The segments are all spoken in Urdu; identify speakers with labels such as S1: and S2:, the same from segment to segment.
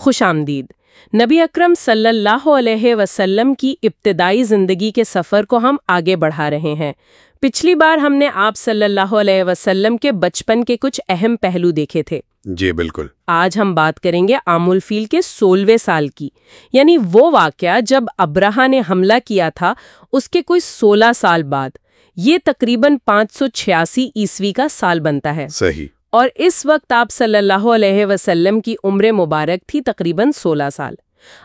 S1: خوش آمدید۔ نبی اکرم صلی اللہ علیہ وسلم کی ابتدائی زندگی کے سفر کو ہم آگے بڑھا رہے ہیں۔ پچھلی بار ہم نے آپ صلی اللہ علیہ وسلم کے بچپن کے کچھ اہم پہلو دیکھے تھے۔
S2: جی بالکل۔
S1: آج ہم بات کریں گے عام الفیل کے 16ویں سال کی، یعنی وہ واقعہ جب ابرہہ نے حملہ کیا تھا اس کے کوئی 16 سال بعد۔ یہ تقریباً 586 عیسوی کا سال بنتا ہے۔
S2: صحیح۔
S1: اور اس وقت آپ صلی اللہ علیہ وسلم کی عمر مبارک تھی تقریباً 16 سال۔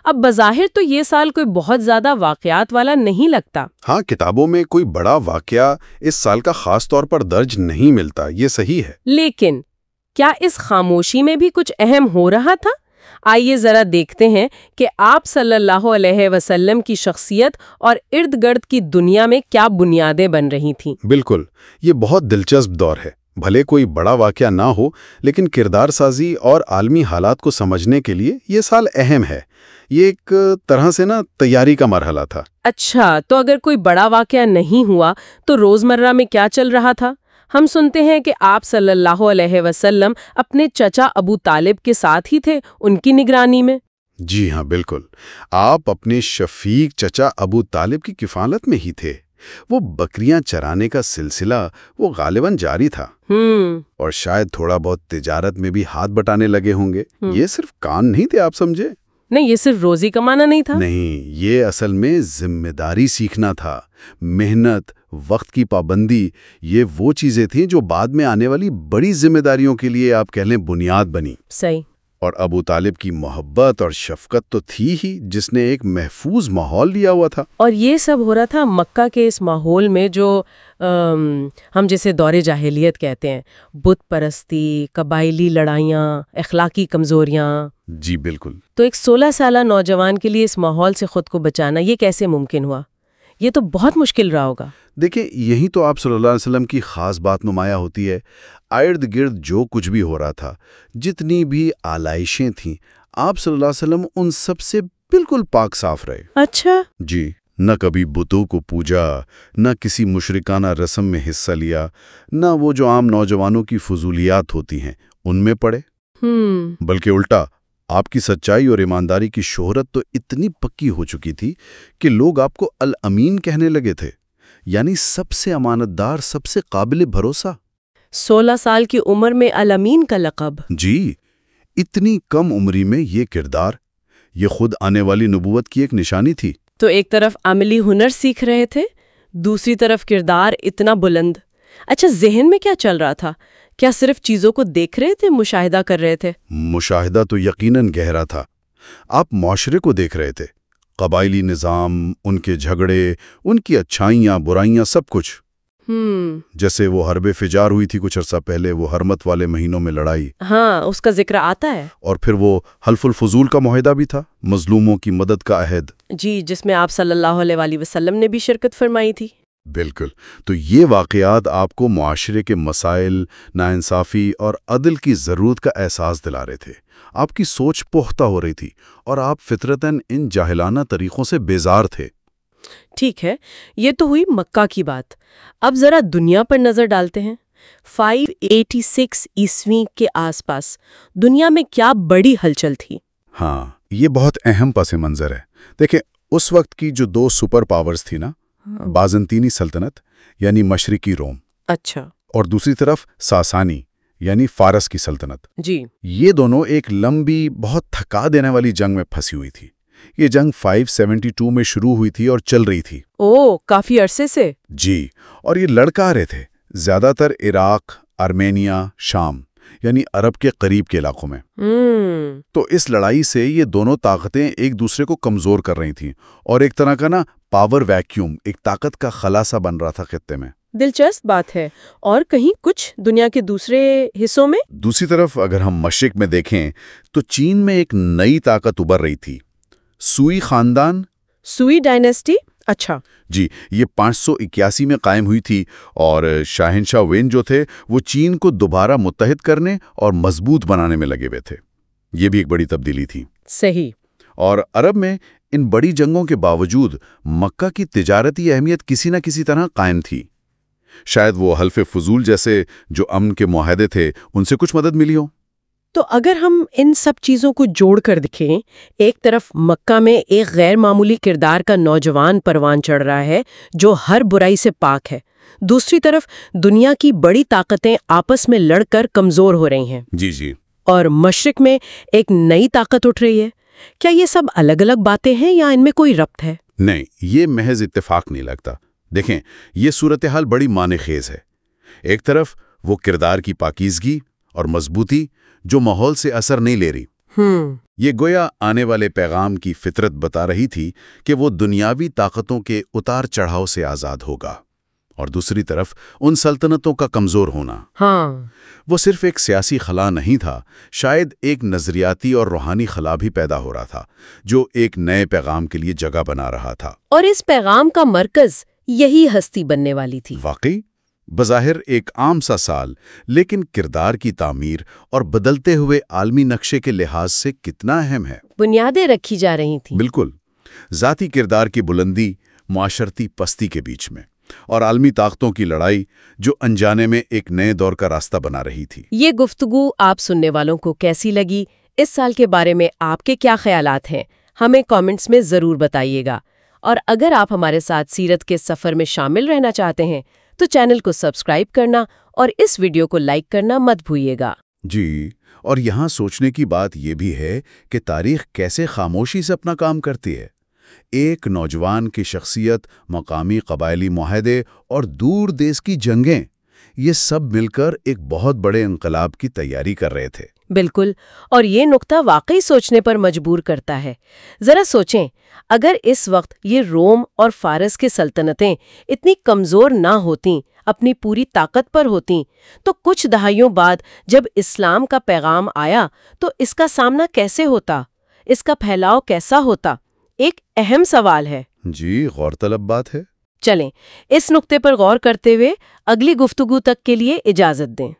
S1: اب بظاہر تو یہ سال کوئی بہت زیادہ واقعات والا نہیں لگتا۔
S2: ہاں، کتابوں میں کوئی بڑا واقعہ اس سال کا خاص طور پر درج نہیں ملتا، یہ صحیح ہے۔
S1: لیکن کیا اس خاموشی میں بھی کچھ اہم ہو رہا تھا؟ آئیے ذرا دیکھتے ہیں کہ آپ صلی اللہ علیہ وسلم کی شخصیت اور ارد گرد کی دنیا میں کیا بنیادیں بن رہی تھیں۔
S2: بالکل، یہ بہت دلچسپ دور ہے۔ بھلے کوئی بڑا واقعہ نہ ہو، لیکن کردار سازی اور عالمی حالات کو سمجھنے کے لیے یہ سال اہم ہے۔ یہ ایک طرح سے تیاری کا مرحلہ تھا۔
S1: اچھا، تو اگر کوئی بڑا واقعہ نہیں ہوا تو روزمرہ میں کیا چل رہا تھا؟ ہم سنتے ہیں کہ آپ صلی اللہ علیہ وسلم اپنے چچا ابو طالب کے ساتھ ہی تھے، ان کی نگرانی میں۔
S2: جی ہاں، بالکل۔ آپ اپنے شفیق چچا ابو طالب کی کفالت میں ہی تھے۔ وہ بکریاں چرانے کا سلسلہ وہ غالباً جاری تھا، اور شاید تھوڑا بہت تجارت میں بھی ہاتھ بٹانے لگے ہوں گے۔ یہ صرف کام نہیں تھے، آپ سمجھے؟
S1: نہیں، یہ صرف روزی کمانا نہیں تھا۔
S2: نہیں، یہ اصل میں ذمہ داری سیکھنا تھا۔ محنت، وقت کی پابندی، یہ وہ چیزیں تھیں جو بعد میں آنے والی بڑی ذمہ داریوں کے لیے آپ کہہ لیں بنیاد بنی۔
S1: صحیح۔
S2: اور ابو طالب کی محبت اور شفقت تو تھی ہی، جس نے ایک محفوظ ماحول دیا ہوا تھا۔
S1: اور یہ سب ہو رہا تھا مکہ کے اس ماحول میں جو ہم جسے دور جاہلیت کہتے ہیں، بت پرستی، قبائلی لڑائیاں، اخلاقی کمزوریاں۔
S2: جی بالکل۔
S1: تو ایک 16 سالہ نوجوان کے لیے اس ماحول سے خود کو بچانا یہ کیسے ممکن ہوا؟ یہ تو بہت مشکل رہا ہوگا۔
S2: دیکھیں، یہی تو آپ صلی اللہ علیہ وسلم کی خاص بات نمایاں ہوتی ہے۔ ارد گرد جو کچھ بھی ہو رہا تھا، جتنی بھی آلائشیں تھیں، آپ صلی اللہ علیہ وسلم ان سب سے بالکل پاک صاف رہے۔
S1: اچھا۔
S2: جی، نہ کبھی بتوں کو پوجا، نہ کسی مشرکانہ رسم میں حصہ لیا، نہ وہ جو عام نوجوانوں کی فضولیات ہوتی ہیں ان میں پڑے۔ بلکہ الٹا، آپ کی سچائی اور ایمانداری کی شہرت تو اتنی پکی ہو چکی تھی کہ لوگ آپ کو الامین کہنے لگے تھے، یعنی سب سے امانت دار، سب سے قابل بھروسہ۔
S1: 16 سال کی عمر میں الامین کا لقب؟
S2: جی، اتنی کم عمری میں یہ کردار، یہ خود آنے والی نبوت کی ایک نشانی تھی۔
S1: تو ایک طرف عملی ہنر سیکھ رہے تھے، دوسری طرف کردار اتنا بلند۔ اچھا، ذہن میں کیا چل رہا تھا؟ کیا صرف چیزوں کو دیکھ رہے تھے، مشاہدہ کر رہے تھے؟
S2: مشاہدہ تو یقیناً گہرا تھا۔ آپ معاشرے کو دیکھ رہے تھے، قبائلی نظام، ان کے جھگڑے، ان کی اچھائیاں برائیاں، سب کچھ۔ جیسے وہ حرب فجار ہوئی تھی کچھ عرصہ پہلے، وہ حرمت والے مہینوں میں لڑائی۔
S1: ہاں، اس کا ذکر آتا ہے۔
S2: اور پھر وہ حلف الفضول کا معاہدہ بھی تھا، مظلوموں کی مدد کا عہد۔
S1: جی، جس میں آپ صلی اللہ علیہ وسلم نے بھی شرکت فرمائی تھی۔
S2: بالکل۔ تو یہ واقعات آپ کو معاشرے کے مسائل، ناانصافی اور عدل کی ضرورت کا احساس دلا رہے تھے۔ آپ کی سوچ پختہ ہو رہی تھی، اور آپ فطرتاً ان جاہلانہ طریقوں سے بیزار تھے۔
S1: ٹھیک ہے، یہ تو ہوئی مکہ کی بات۔ اب ذرا دنیا پر نظر ڈالتے ہیں۔ 586 عیسوی کے آس پاس دنیا میں کیا بڑی ہلچل تھی؟
S2: ہاں، یہ بہت اہم پس منظر ہے۔ دیکھیں، اس وقت کی جو دو سپر پاورز تھی بازنطینی سلطنت یعنی مشرقی روم،
S1: اچھا، اور
S2: دوسری طرف ساسانی یعنی فارس کی سلطنت۔
S1: جی،
S2: یہ دونوں ایک لمبی، بہت تھکا دینے والی جنگ میں پھنسی ہوئی تھی۔ یہ جنگ 572 میں شروع ہوئی تھی اور چل رہی تھی۔
S1: کافی عرصے سے۔
S2: جی، اور یہ لڑکا رہے تھے زیادہ تر عراق، ارمینیا، شام یعنی عرب کے قریب کے علاقوں میں۔ تو اس لڑائی سے یہ دونوں طاقتیں ایک دوسرے کو کمزور کر رہی تھیں، اور ایک طرح کا پاور ویکیوم، ایک طاقت کا خلاصہ بن رہا تھا خطے میں۔
S1: دلچسپ بات ہے۔ اور کہیں کچھ دنیا کے دوسرے حصوں میں؟ دوسری
S2: طرف اگر ہم مشرق میں دیکھیں تو چین میں ایک نئی طاقت ابھر رہی تھی، سوئی خاندان۔
S1: سوئی ڈائنیسٹی؟ اچھا
S2: جی، یہ 581 میں قائم ہوئی تھی، اور شاہنشاہ وین جو تھے وہ چین کو دوبارہ متحد کرنے اور مضبوط بنانے میں لگے ہوئے تھے۔ یہ بھی ایک بڑی تبدیلی تھی۔
S1: صحیح۔
S2: اور عرب میں ان بڑی جنگوں کے باوجود مکہ کی تجارتی اہمیت کسی نہ کسی طرح قائم تھی۔ شاید وہ حلف فضول جیسے جو امن کے معاہدے تھے ان سے کچھ مدد ملی ہو۔
S3: تو اگر ہم ان سب چیزوں کو جوڑ کر دیکھیں، ایک طرف مکہ میں ایک غیر معمولی کردار کا نوجوان پروان چڑھ رہا ہے جو ہر برائی سے پاک ہے، دوسری طرف دنیا کی بڑی طاقتیں آپس میں لڑ کر کمزور ہو رہی ہیں،
S2: جی
S3: اور مشرق میں ایک نئی طاقت اٹھ رہی ہے، کیا یہ سب الگ الگ باتیں ہیں یا ان میں کوئی ربط ہے؟
S2: نہیں، یہ محض اتفاق نہیں لگتا۔ دیکھیں، یہ صورتحال بڑی معنی خیز ہے۔ ایک طرف وہ کردار کی پاکیزگی اور مضبوطی جو ماحول سے اثر نہیں لے رہی، یہ گویا آنے والے پیغام کی فطرت بتا رہی تھی کہ وہ دنیاوی طاقتوں کے اتار چڑھاؤ سے آزاد ہوگا، اور دوسری طرف ان سلطنتوں کا کمزور ہونا، وہ صرف ایک سیاسی خلا نہیں تھا، شاید ایک نظریاتی اور روحانی خلا بھی پیدا ہو رہا تھا جو ایک نئے پیغام کے لیے جگہ بنا رہا تھا،
S1: اور اس پیغام کا مرکز یہی ہستی بننے والی تھی۔
S2: واقعی بظاہر ایک عام سا سال، لیکن کردار کی تعمیر اور بدلتے ہوئے عالمی نقشے کے لحاظ سے کتنا اہم ہے۔
S1: بنیادیں رکھی جا رہی تھیں،
S2: بالکل، ذاتی کردار کی بلندی معاشرتی پستی کے بیچ میں، اور عالمی طاقتوں کی لڑائی جو انجانے میں ایک نئے دور کا راستہ بنا رہی تھی۔
S1: یہ گفتگو آپ سننے والوں کو کیسی لگی؟ اس سال کے بارے میں آپ کے کیا خیالات ہیں؟ ہمیں کامنٹس میں ضرور بتائیے گا، اور اگر آپ ہمارے ساتھ سیرت کے سفر میں شامل رہنا چاہتے ہیں تو چینل کو سبسکرائب کرنا اور اس ویڈیو کو لائک کرنا مت بھولیے گا۔
S2: جی، اور یہاں سوچنے کی بات یہ بھی ہے کہ تاریخ کیسے خاموشی سے اپنا کام کرتی ہے۔ ایک نوجوان کی شخصیت، مقامی قبائلی معاہدے اور دور دیس کی جنگیں، یہ سب مل کر ایک بہت بڑے انقلاب کی تیاری کر رہے تھے۔
S1: بالکل، اور یہ نقطہ واقعی سوچنے پر مجبور کرتا ہے۔ ذرا سوچیں، اگر اس وقت یہ روم اور فارس کی سلطنتیں اتنی کمزور نہ ہوتیں، اپنی پوری طاقت پر ہوتیں، تو کچھ دہائیوں بعد جب اسلام کا پیغام آیا تو اس کا سامنا کیسے ہوتا؟ اس کا پھیلاؤ کیسا ہوتا؟ ایک اہم سوال ہے۔
S2: جی، غور طلب بات ہے۔
S1: چلیں، اس نقطے پر غور کرتے ہوئے اگلی گفتگو تک کے لیے اجازت دیں۔